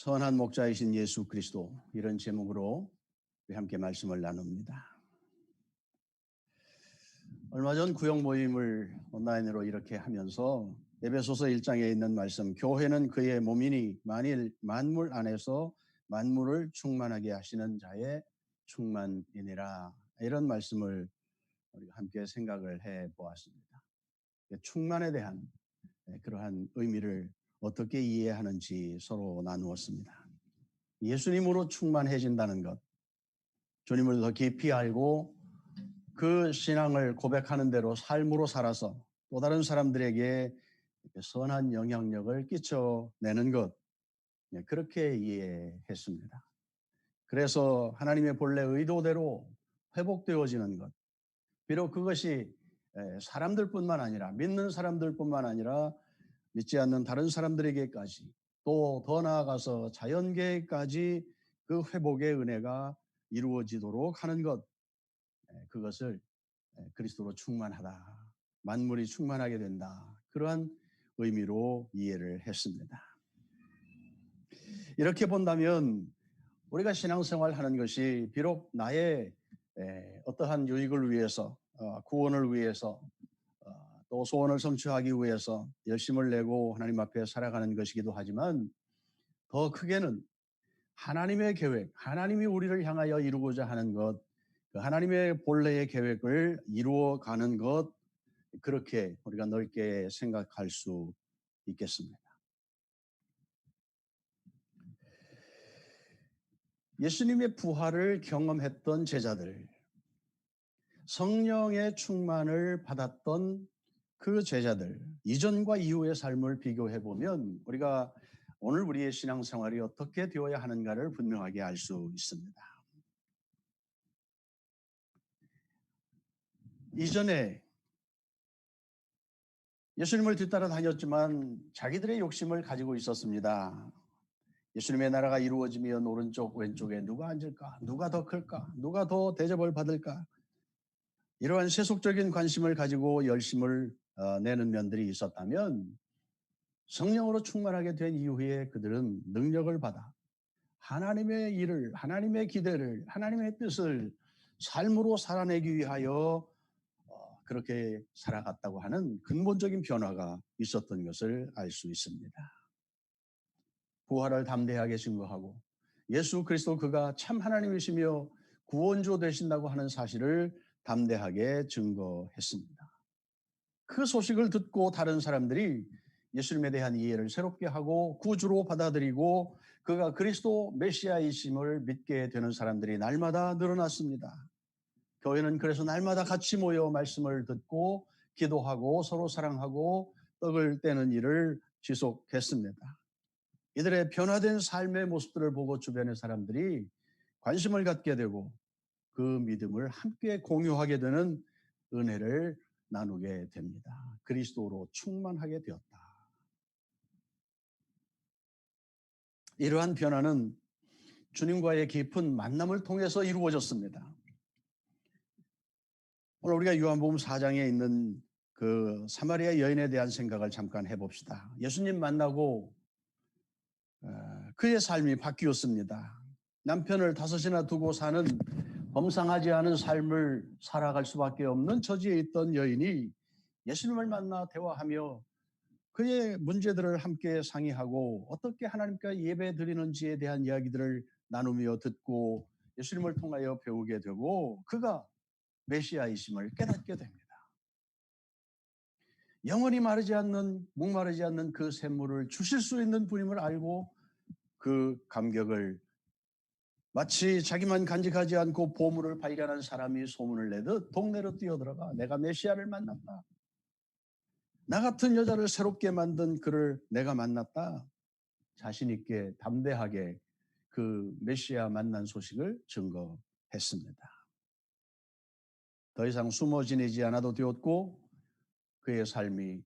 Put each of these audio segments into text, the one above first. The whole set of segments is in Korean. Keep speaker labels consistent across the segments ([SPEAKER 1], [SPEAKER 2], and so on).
[SPEAKER 1] 선한 목자이신 예수 그리스도, 이런 제목으로 우리 함께 말씀을 나눕니다. 얼마 전 구역 모임을 온라인으로 이렇게 하면서 에베소서 1장에 있는 말씀, 교회는 그의 몸이니 만일 만물 안에서 만물을 충만하게 하시는 자의 충만이니라, 이런 말씀을 우리가 함께 생각을 해 보았습니다. 충만에 대한 그러한 의미를 어떻게 이해하는지 서로 나누었습니다. 예수님으로 충만해진다는 것, 주님을 더 깊이 알고 그 신앙을 고백하는 대로 삶으로 살아서 또 다른 사람들에게 선한 영향력을 끼쳐내는 것, 그렇게 이해했습니다. 그래서 하나님의 본래 의도대로 회복되어지는 것, 비록 그것이 사람들뿐만 아니라, 믿는 사람들뿐만 아니라 믿지 않는 다른 사람들에게까지, 또 더 나아가서 자연계까지 그 회복의 은혜가 이루어지도록 하는 것, 그것을 그리스도로 충만하다, 만물이 충만하게 된다, 그러한 의미로 이해를 했습니다. 이렇게 본다면 우리가 신앙생활 하는 것이 비록 나의 어떠한 유익을 위해서, 구원을 위해서, 또 소원을 성취하기 위해서 열심을 내고 하나님 앞에 살아가는 것이기도 하지만, 더 크게는 하나님의 계획, 하나님이 우리를 향하여 이루고자 하는 것, 그 하나님의 본래의 계획을 이루어가는 것, 그렇게 우리가 넓게 생각할 수 있겠습니다. 예수님의 부활을 경험했던 제자들, 성령의 충만을 받았던 그 제자들, 이전과 이후의 삶을 비교해 보면 우리가 오늘 우리의 신앙생활이 어떻게 되어야 하는가를 분명하게 알 수 있습니다. 이전에 예수님을 뒤따라 다녔지만 자기들의 욕심을 가지고 있었습니다. 예수님의 나라가 이루어지면 오른쪽 왼쪽에 누가 앉을까? 누가 더 클까? 누가 더 대접을 받을까? 이러한 세속적인 관심을 가지고 열심을 내는 면들이 있었다면, 성령으로 충만하게 된 이후에 그들은 능력을 받아 하나님의 일을, 하나님의 기대를, 하나님의 뜻을 삶으로 살아내기 위하여 그렇게 살아갔다고 하는 근본적인 변화가 있었던 것을 알 수 있습니다. 부활을 담대하게 증거하고 예수 그리스도 그가 참 하나님이시며 구원주 되신다고 하는 사실을 담대하게 증거했습니다. 그 소식을 듣고 다른 사람들이 예수님에 대한 이해를 새롭게 하고 구주로 받아들이고 그가 그리스도 메시아이심을 믿게 되는 사람들이 날마다 늘어났습니다. 교회는 그래서 날마다 같이 모여 말씀을 듣고 기도하고 서로 사랑하고 떡을 떼는 일을 지속했습니다. 이들의 변화된 삶의 모습들을 보고 주변의 사람들이 관심을 갖게 되고 그 믿음을 함께 공유하게 되는 은혜를 나누게 됩니다. 그리스도로 충만하게 되었다. 이러한 변화는 주님과의 깊은 만남을 통해서 이루어졌습니다. 오늘 우리가 요한복음 4장에 있는 그 사마리아 여인에 대한 생각을 잠깐 해봅시다. 예수님 만나고 그의 삶이 바뀌었습니다. 남편을 5이나 두고 사는 범상하지 않은 삶을 살아갈 수밖에 없는 처지에 있던 여인이 예수님을 만나 대화하며 그의 문제들을 함께 상의하고 어떻게 하나님께 예배 드리는지에 대한 이야기들을 나누며 듣고 예수님을 통하여 배우게 되고 그가 메시아이심을 깨닫게 됩니다. 영원히 마르지 않는, 목마르지 않는 그 샘물을 주실 수 있는 분임을 알고 그 감격을 마치 자기만 간직하지 않고 보물을 발견한 사람이 소문을 내듯 동네로 뛰어들어가 내가 메시아를 만났다. 나 같은 여자를 새롭게 만든 그를 내가 만났다. 자신 있게 담대하게 그 메시아 만난 소식을 증거했습니다. 더 이상 숨어 지내지 않아도 되었고 그의 삶이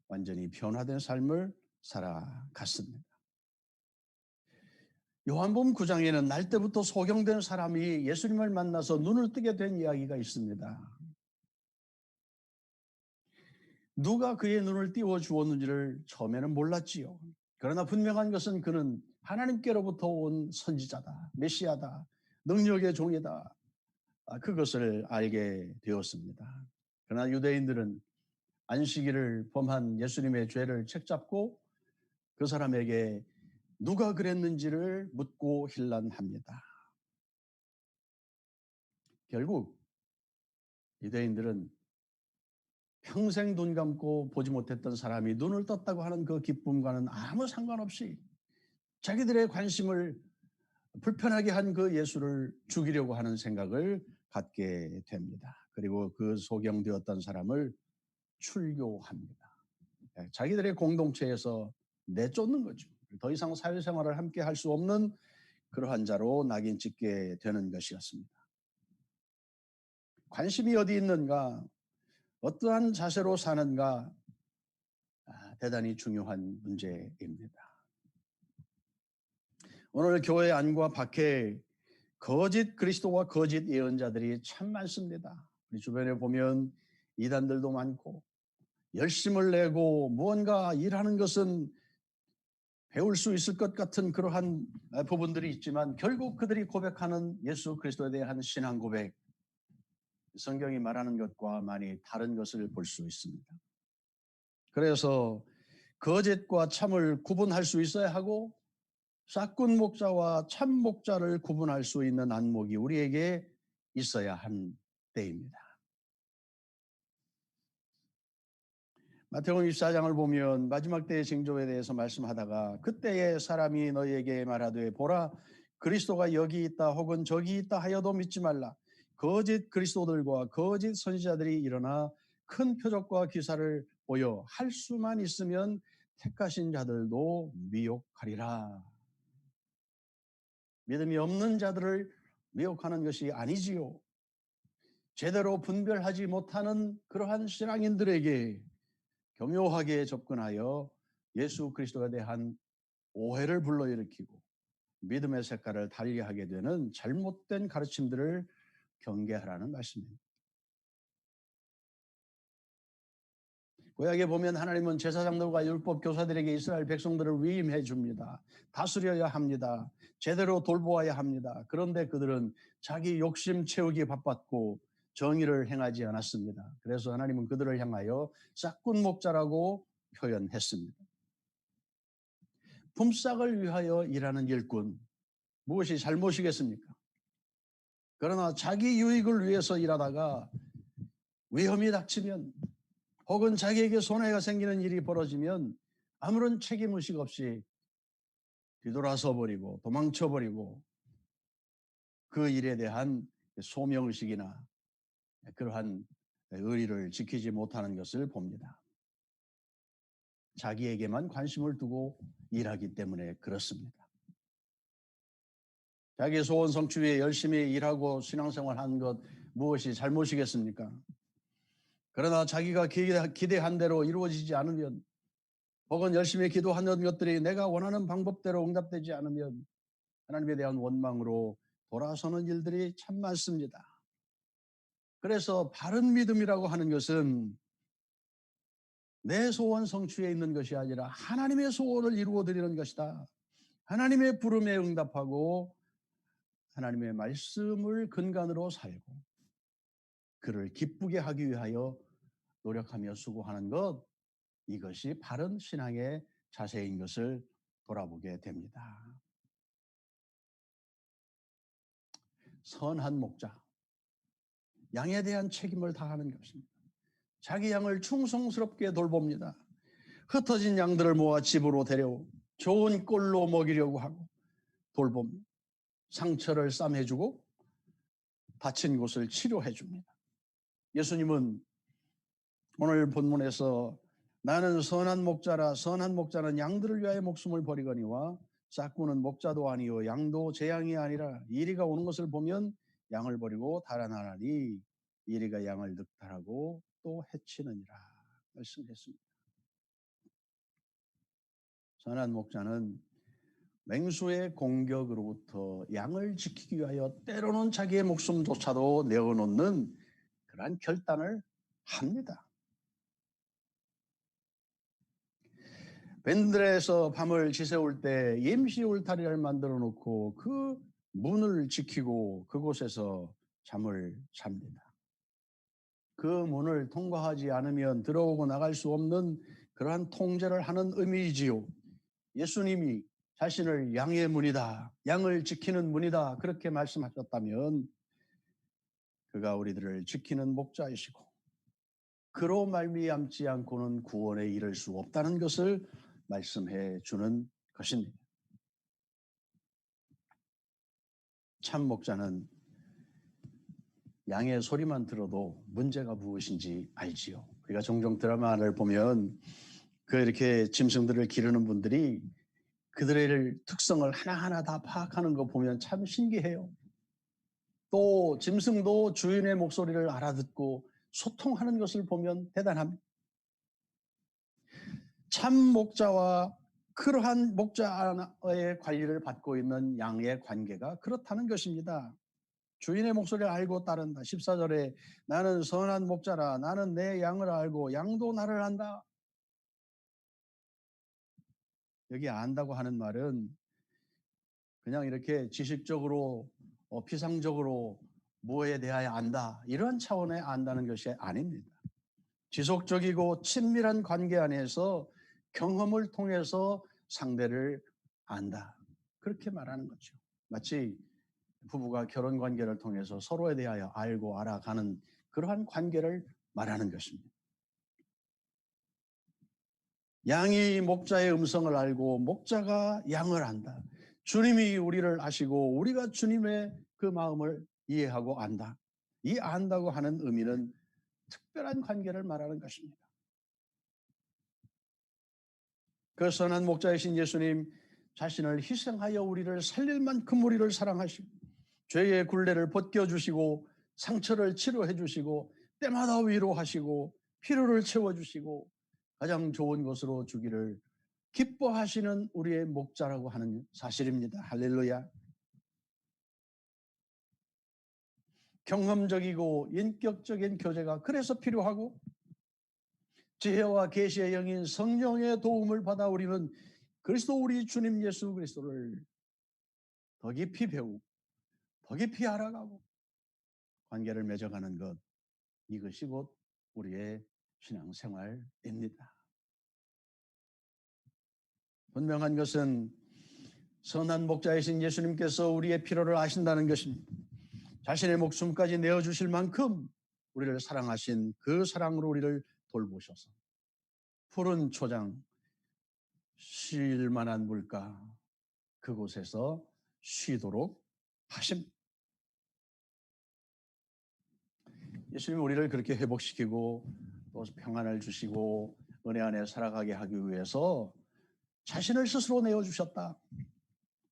[SPEAKER 1] 완전히 변화된 삶을 살아갔습니다. 요한복음 9장에는 날 때부터 소경된 사람이 예수님을 만나서 눈을 뜨게 된 이야기가 있습니다. 누가 그의 눈을 띄워 주었는지를 처음에는 몰랐지요. 그러나 분명한 것은 그는 하나님께로부터 온 선지자다, 메시아다, 능력의 종이다. 그것을 알게 되었습니다. 그러나 유대인들은 안식일을 범한 예수님의 죄를 책잡고 그 사람에게 누가 그랬는지를 묻고 hir난합니다. 결국 유대인들은 평생 눈 감고 보지 못했던 사람이 눈을 떴다고 하는 그 기쁨과는 아무 상관없이 자기들의 관심을 불편하게 한 그 예수를 죽이려고 하는 생각을 갖게 됩니다. 그리고 그 소경되었던 사람을 출교합니다. 자기들의 공동체에서 내쫓는 거죠. 더 이상 사회생활을 함께 할 수 없는 그러한 자로 낙인 찍게 되는 것이었습니다. 관심이 어디 있는가, 어떠한 자세로 사는가, 대단히 중요한 문제입니다. 오늘 교회 안과 밖에 거짓 그리스도와 거짓 예언자들이 참 많습니다. 우리 주변에 보면 이단들도 많고 열심을 내고 무언가 일하는 것은 배울 수 있을 것 같은 그러한 부분들이 있지만 결국 그들이 고백하는 예수 그리스도에 대한 신앙 고백, 성경이 말하는 것과 많이 다른 것을 볼 수 있습니다. 그래서 거짓과 참을 구분할 수 있어야 하고 싹군 목자와 참 목자를 구분할 수 있는 안목이 우리에게 있어야 한 때입니다. 마태복음 24장을 보면 마지막 때의 징조에 대해서 말씀하다가 그때의 사람이 너희에게 말하되 보라 그리스도가 여기 있다 혹은 저기 있다 하여도 믿지 말라. 거짓 그리스도들과 거짓 선지자들이 일어나 큰 표적과 기사를 보여 할 수만 있으면 택하신 자들도 미혹하리라. 믿음이 없는 자들을 미혹하는 것이 아니지요. 제대로 분별하지 못하는 그러한 신앙인들에게 교묘하게 접근하여 예수 그리스도에 대한 오해를 불러일으키고 믿음의 색깔을 달리하게 되는 잘못된 가르침들을 경계하라는 말씀입니다. 구약에 보면 하나님은 제사장들과 율법 교사들에게 이스라엘 백성들을 위임해 줍니다. 다스려야 합니다. 제대로 돌보아야 합니다. 그런데 그들은 자기 욕심 채우기 바빴고 정의를 행하지 않았습니다. 그래서 하나님은 그들을 향하여 싹군 목자라고 표현했습니다. 품삯을 위하여 일하는 일꾼, 무엇이 잘못이겠습니까? 그러나 자기 유익을 위해서 일하다가 위험이 닥치면 혹은 자기에게 손해가 생기는 일이 벌어지면 아무런 책임의식 없이 뒤돌아서 버리고 도망쳐 버리고 그 일에 대한 소명의식이나 그러한 의리를 지키지 못하는 것을 봅니다. 자기에게만 관심을 두고 일하기 때문에 그렇습니다. 자기 소원 성취 위해 열심히 일하고 신앙생활 한 것 무엇이 잘못이겠습니까? 그러나 자기가 기대한 대로 이루어지지 않으면 혹은 열심히 기도하는 것들이 내가 원하는 방법대로 응답되지 않으면 하나님에 대한 원망으로 돌아서는 일들이 참 많습니다. 그래서 바른 믿음이라고 하는 것은 내 소원 성취에 있는 것이 아니라 하나님의 소원을 이루어드리는 것이다. 하나님의 부름에 응답하고 하나님의 말씀을 근간으로 살고 그를 기쁘게 하기 위하여 노력하며 수고하는 것, 이것이 바른 신앙의 자세인 것을 돌아보게 됩니다. 선한 목자, 양에 대한 책임을 다하는 것입니다. 자기 양을 충성스럽게 돌봅니다. 흩어진 양들을 모아 집으로 데려오 좋은 꼴로 먹이려고 하고 돌봅니다. 상처를 싸매주고 다친 곳을 치료해줍니다. 예수님은 오늘 본문에서 나는 선한 목자라 선한 목자는 양들을 위하여 목숨을 버리거니와 짝꾼은 목자도 아니요 양도 제 양이 아니라 이리가 오는 것을 보면 양을 버리고 달아나라니 이리가 양을 늑탈하고 또 해치느니라 말씀했습니다. 선한 목자는 맹수의 공격으로부터 양을 지키기 위하여 때로는 자기의 목숨조차도 내어놓는 그러한 결단을 합니다. 밴들에서 밤을 지새울 때 임시 울타리를 만들어 놓고 그 문을 지키고 그곳에서 잠을 잡니다. 그 문을 통과하지 않으면 들어오고 나갈 수 없는 그러한 통제를 하는 의미이지요. 예수님이 자신을 양의 문이다, 양을 지키는 문이다 그렇게 말씀하셨다면 그가 우리들을 지키는 목자이시고 그로 말미암지 않고는 구원에 이를 수 없다는 것을 말씀해 주는 것입니다. 참 목자는 양의 소리만 들어도 문제가 무엇인지 알지요. 우리가 종종 드라마를 보면 그 이렇게 짐승들을 기르는 분들이 그들의 특성을 하나하나 다 파악하는 거 보면 참 신기해요. 또 짐승도 주인의 목소리를 알아듣고 소통하는 것을 보면 대단합니다. 참 목자와 그러한 목자의 관리를 받고 있는 양의 관계가 그렇다는 것입니다. 주인의 목소리를 알고 따른다. 14절에 나는 선한 목자라. 나는 내 양을 알고 양도 나를 안다. 여기 안다고 하는 말은 그냥 이렇게 지식적으로 피상적으로 뭐에 대하여 안다. 이런 차원의 안다는 것이 아닙니다. 지속적이고 친밀한 관계 안에서 경험을 통해서 상대를 안다. 그렇게 말하는 거죠. 마치 부부가 결혼 관계를 통해서 서로에 대하여 알고 알아가는 그러한 관계를 말하는 것입니다. 양이 목자의 음성을 알고 목자가 양을 안다. 주님이 우리를 아시고 우리가 주님의 그 마음을 이해하고 안다. 이 안다고 하는 의미는 특별한 관계를 말하는 것입니다. 그 선한 목자이신 예수님 자신을 희생하여 우리를 살릴 만큼 우리를 사랑하시고 죄의 굴레를 벗겨주시고 상처를 치료해 주시고 때마다 위로하시고 필요를 채워주시고 가장 좋은 것으로 주기를 기뻐하시는 우리의 목자라고 하는 사실입니다. 할렐루야. 경험적이고 인격적인 교제가 그래서 필요하고 지혜와 계시의 영인 성령의 도움을 받아 우리는 그리스도 우리 주님 예수 그리스도를 더 깊이 배우고 더 깊이 알아가고 관계를 맺어가는 것, 이것이 곧 우리의 신앙생활입니다. 분명한 것은 선한 목자이신 예수님께서 우리의 필요를 아신다는 것입니다. 자신의 목숨까지 내어주실 만큼 우리를 사랑하신 그 사랑으로 우리를 돌보셔서 푸른 초장, 쉴 만한 물가 그곳에서 쉬도록 하십니다. 예수님이 우리를 그렇게 회복시키고 또 평안을 주시고 은혜 안에 살아가게 하기 위해서 자신을 스스로 내어주셨다.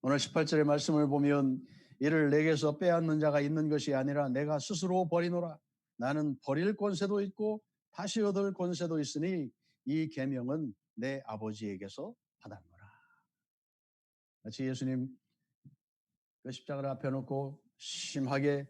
[SPEAKER 1] 오늘 18절의 말씀을 보면 이를 내게서 빼앗는 자가 있는 것이 아니라 내가 스스로 버리노라. 나는 버릴 권세도 있고 다시 얻을 권세도 있으니 이 계명은 내 아버지에게서 받았노라. 마치 예수님 그 십자가를 앞에 놓고 심하게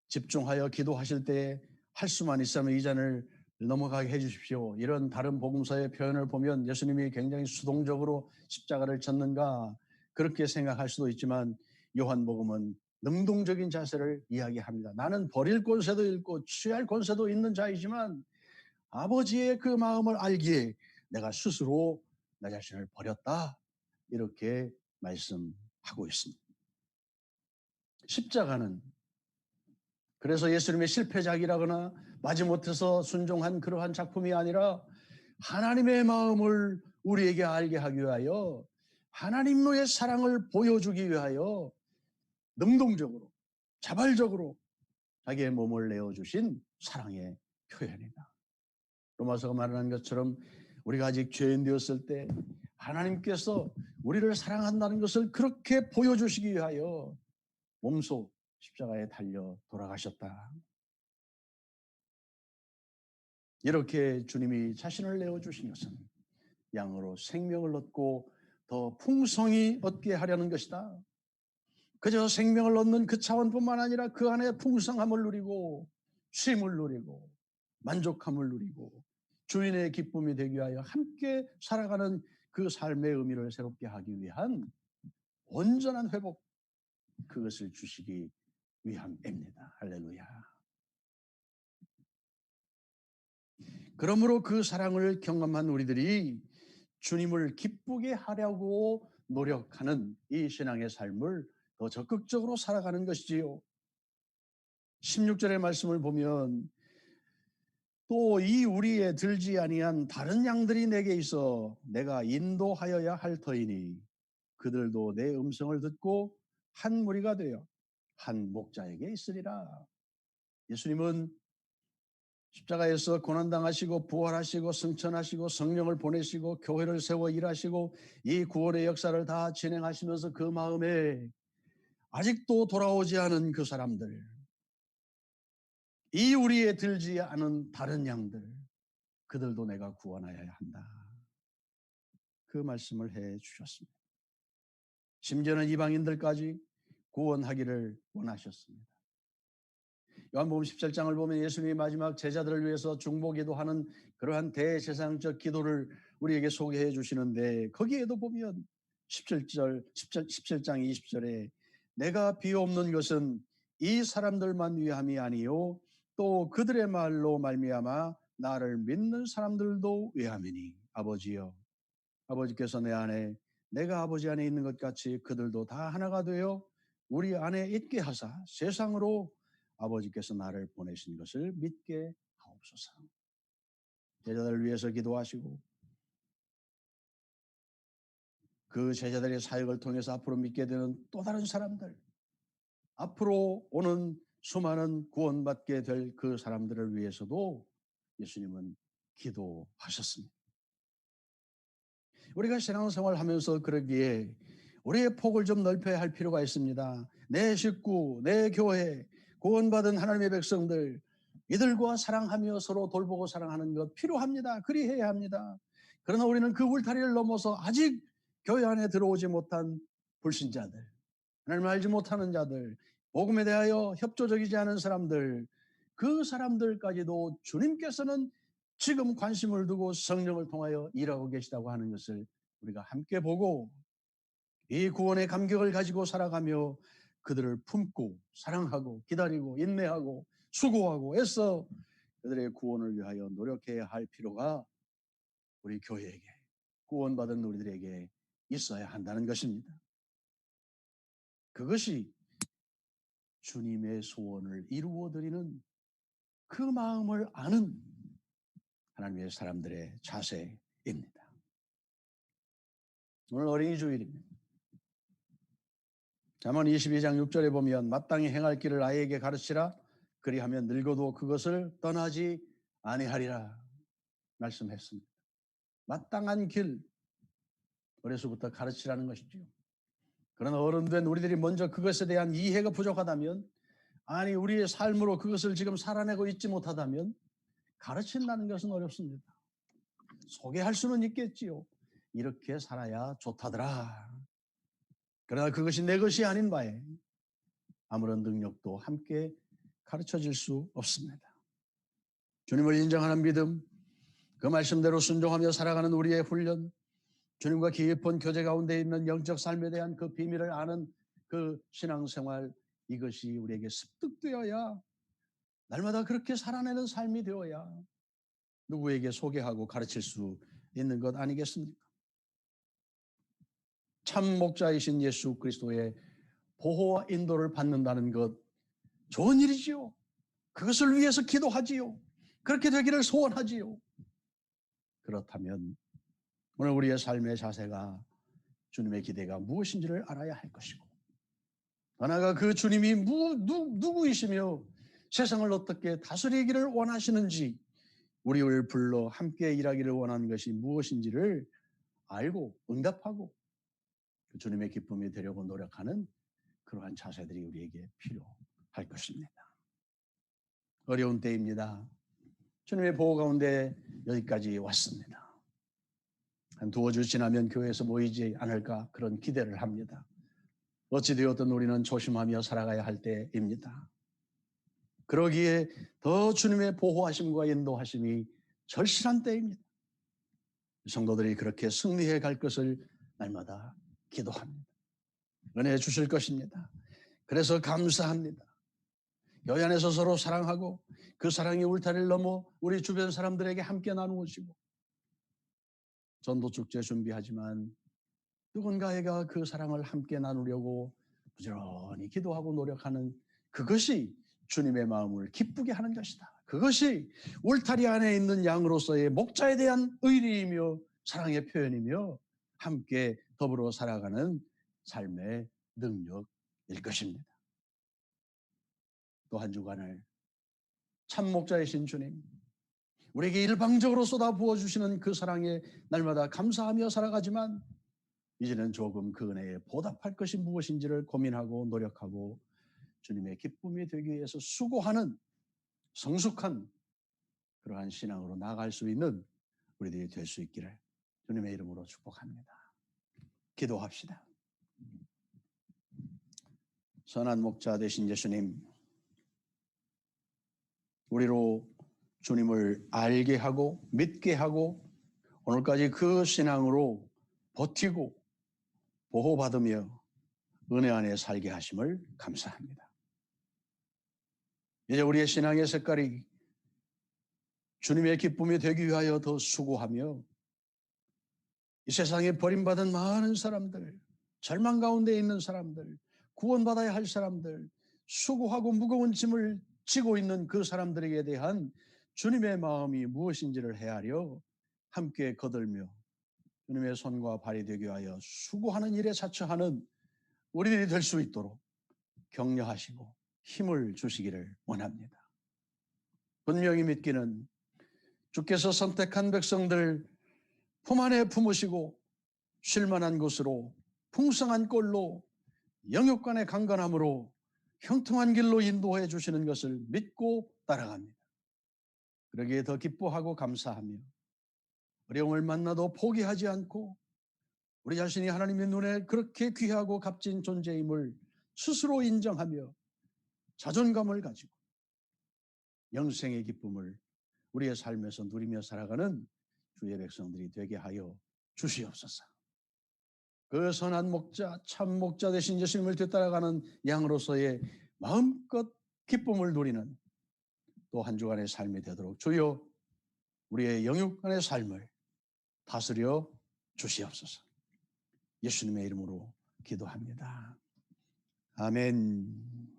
[SPEAKER 1] 집중하여 기도하실 때 할 수만 있으면 이 잔을 넘어가게 해주십시오. 이런 다른 복음서의 표현을 보면 예수님이 굉장히 수동적으로 십자가를 졌는가 그렇게 생각할 수도 있지만 요한복음은 능동적인 자세를 이야기합니다. 나는 버릴 권세도 있고 취할 권세도 있는 자이지만 아버지의 그 마음을 알기에 내가 스스로 나 자신을 버렸다. 이렇게 말씀하고 있습니다. 십자가는 그래서 예수님의 실패작이라거나 마지못해서 순종한 그러한 작품이 아니라 하나님의 마음을 우리에게 알게 하기 위하여 하나님의 사랑을 보여주기 위하여 능동적으로 자발적으로 자기의 몸을 내어주신 사랑의 표현이다. 로마서가 말하는 것처럼 우리가 아직 죄인 되었을 때 하나님께서 우리를 사랑한다는 것을 그렇게 보여주시기 위하여 몸소 십자가에 달려 돌아가셨다. 이렇게 주님이 자신을 내어주신 것은 양으로 생명을 얻고 더 풍성히 얻게 하려는 것이다. 그저 생명을 얻는 그 차원뿐만 아니라 그 안에 풍성함을 누리고 쉼을 누리고 만족함을 누리고 주인의 기쁨이 되기 위하여 함께 살아가는 그 삶의 의미를 새롭게 하기 위한 온전한 회복, 그것을 주시기 위함입니다. 할렐루야. 그러므로 그 사랑을 경험한 우리들이 주님을 기쁘게 하려고 노력하는 이 신앙의 삶을 더 적극적으로 살아가는 것이지요. 16절의 말씀을 보면 또 이 우리에 들지 아니한 다른 양들이 내게 있어 내가 인도하여야 할 터이니 그들도 내 음성을 듣고 한 무리가 되어 한 목자에게 있으리라. 예수님은 십자가에서 고난당하시고 부활하시고 승천하시고 성령을 보내시고 교회를 세워 일하시고 이 구원의 역사를 다 진행하시면서 그 마음에 아직도 돌아오지 않은 그 사람들, 이 우리에 들지 않은 다른 양들, 그들도 내가 구원하여야 한다. 그 말씀을 해 주셨습니다. 심지어는 이방인들까지 구원하기를 원하셨습니다. 요한복음 17장을 보면 예수님이 마지막 제자들을 위해서 중보기도하는 그러한 대제사장적 기도를 우리에게 소개해 주시는데 거기에도 보면 17장 20절에 내가 비옵는 것은 이 사람들만 위함이 아니요 또 그들의 말로 말미암아 나를 믿는 사람들도 위함이니 아버지여 아버지께서 내 안에 내가 아버지 안에 있는 것 같이 그들도 다 하나가 되어 우리 안에 있게 하사 세상으로 아버지께서 나를 보내신 것을 믿게 하옵소서. 제자들을 위해서 기도하시고 그 제자들의 사역을 통해서 앞으로 믿게 되는 또 다른 사람들, 앞으로 오는 수많은 구원받게 될 그 사람들을 위해서도 예수님은 기도하셨습니다. 우리가 신앙생활 하면서 그러기에 우리의 폭을 좀 넓혀야 할 필요가 있습니다. 내 식구, 내 교회, 구원받은 하나님의 백성들, 이들과 사랑하며 서로 돌보고 사랑하는 것 필요합니다. 그리해야 합니다. 그러나 우리는 그 울타리를 넘어서 아직 교회 안에 들어오지 못한 불신자들, 하나님을 알지 못하는 자들, 복음에 대하여 협조적이지 않은 사람들, 그 사람들까지도 주님께서는 지금 관심을 두고 성령을 통하여 일하고 계시다고 하는 것을 우리가 함께 보고 이 구원의 감격을 가지고 살아가며 그들을 품고 사랑하고 기다리고 인내하고 수고하고 애써 그들의 구원을 위하여 노력해야 할 필요가 우리 교회에게, 구원받은 우리들에게 있어야 한다는 것입니다. 그것이 주님의 소원을 이루어드리는 그 마음을 아는 하나님의 사람들의 자세입니다. 오늘 어린이 주일입니다. 잠언 22장 6절에 보면 마땅히 행할 길을 아이에게 가르치라 그리하면 늙어도 그것을 떠나지 아니하리라 말씀했습니다. 마땅한 길, 어려서부터 가르치라는 것이죠. 그러나 어른된 우리들이 먼저 그것에 대한 이해가 부족하다면, 아니 우리의 삶으로 그것을 지금 살아내고 있지 못하다면 가르친다는 것은 어렵습니다. 소개할 수는 있겠지요. 이렇게 살아야 좋다더라. 그러나 그것이 내 것이 아닌 바에 아무런 능력도 함께 가르쳐질 수 없습니다. 주님을 인정하는 믿음, 그 말씀대로 순종하며 살아가는 우리의 훈련, 주님과 깊은 교제 가운데 있는 영적 삶에 대한 그 비밀을 아는 그 신앙생활, 이것이 우리에게 습득되어야, 날마다 그렇게 살아내는 삶이 되어야 누구에게 소개하고 가르칠 수 있는 것 아니겠습니까? 참 목자이신 예수 그리스도의 보호와 인도를 받는다는 것, 좋은 일이지요. 그것을 위해서 기도하지요. 그렇게 되기를 소원하지요. 그렇다면 오늘 우리의 삶의 자세가 주님의 기대가 무엇인지를 알아야 할 것이고, 하나가 그 주님이 누구이시며 세상을 어떻게 다스리기를 원하시는지, 우리를 불러 함께 일하기를 원하는 것이 무엇인지를 알고 응답하고 그 주님의 기쁨이 되려고 노력하는 그러한 자세들이 우리에게 필요할 것입니다. 어려운 때입니다. 주님의 보호 가운데 여기까지 왔습니다. 한 두어 주 지나면 교회에서 모이지 않을까 그런 기대를 합니다. 어찌되었든 우리는 조심하며 살아가야 할 때입니다. 그러기에 더 주님의 보호하심과 인도하심이 절실한 때입니다. 성도들이 그렇게 승리해 갈 것을 날마다 기도합니다. 은혜 주실 것입니다. 그래서 감사합니다. 교회 안에서 서로 사랑하고 그 사랑이 울타리를 넘어 우리 주변 사람들에게 함께 나누시고 전도 축제 준비하지만 누군가가 그 사랑을 함께 나누려고 부지런히 기도하고 노력하는 그것이 주님의 마음을 기쁘게 하는 것이다. 그것이 울타리 안에 있는 양으로서의 목자에 대한 의리이며 사랑의 표현이며 함께 더불어 살아가는 삶의 능력일 것입니다. 또 한 주간을 참 목자이신 주님, 우리에게 일방적으로 쏟아 부어주시는 그 사랑에 날마다 감사하며 살아가지만 이제는 조금 그 은혜에 보답할 것이 무엇인지를 고민하고 노력하고 주님의 기쁨이 되기 위해서 수고하는 성숙한 그러한 신앙으로 나아갈 수 있는 우리들이 될 수 있기를 주님의 이름으로 축복합니다. 기도합시다. 선한 목자 되신 예수님, 우리로 주님을 알게 하고 믿게 하고 오늘까지 그 신앙으로 버티고 보호받으며 은혜 안에 살게 하심을 감사합니다. 이제 우리의 신앙의 색깔이 주님의 기쁨이 되기 위하여 더 수고하며 이 세상에 버림받은 많은 사람들, 절망 가운데 있는 사람들, 구원받아야 할 사람들, 수고하고 무거운 짐을 지고 있는 그 사람들에게 대한 주님의 마음이 무엇인지를 헤아려 함께 거들며 주님의 손과 발이 되기 위하여 수고하는 일에 자처하는 우리들이 될 수 있도록 격려하시고 힘을 주시기를 원합니다. 분명히 믿기는 주께서 선택한 백성들 품 안에 품으시고 쉴만한 곳으로 풍성한 꼴로 영육간의 강건함으로 형통한 길로 인도해 주시는 것을 믿고 따라갑니다. 그러기에 더 기뻐하고 감사하며 어려움을 만나도 포기하지 않고 우리 자신이 하나님의 눈에 그렇게 귀하고 값진 존재임을 스스로 인정하며 자존감을 가지고 영생의 기쁨을 우리의 삶에서 누리며 살아가는 주의 백성들이 되게 하여 주시옵소서. 그 선한 목자, 참 목자 되신 예수님을 뒤따라가는 양으로서의 마음껏 기쁨을 누리는 또 한 주간의 삶이 되도록 주여 우리의 영육간의 삶을 다스려 주시옵소서. 예수님의 이름으로 기도합니다. 아멘.